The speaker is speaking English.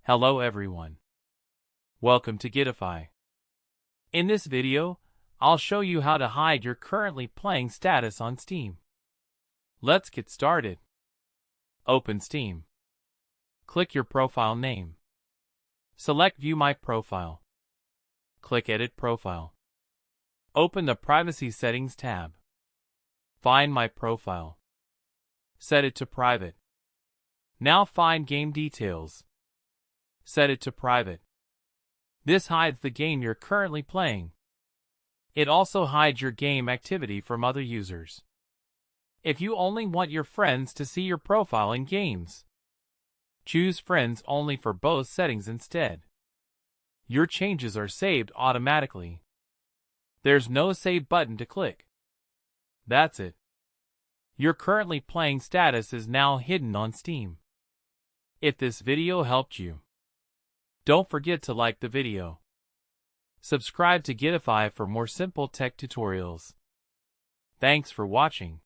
Hello everyone. Welcome to Guidify. In this video, I'll show you how to hide your currently playing status on Steam. Let's get started. Open Steam. Click your profile name. Select View My Profile. Click Edit Profile. Open the Privacy Settings tab. Find My Profile. Set it to Private. Now find Game Details. Set it to Private. This hides the game you're currently playing. It also hides your game activity from other users. If you only want your friends to see your profile in games, choose Friends Only for both settings instead. Your changes are saved automatically. There's no Save button to click. That's it. Your currently playing status is now hidden on Steam. If this video helped you, don't forget to like the video. Subscribe to Guidify for more simple tech tutorials. Thanks for watching.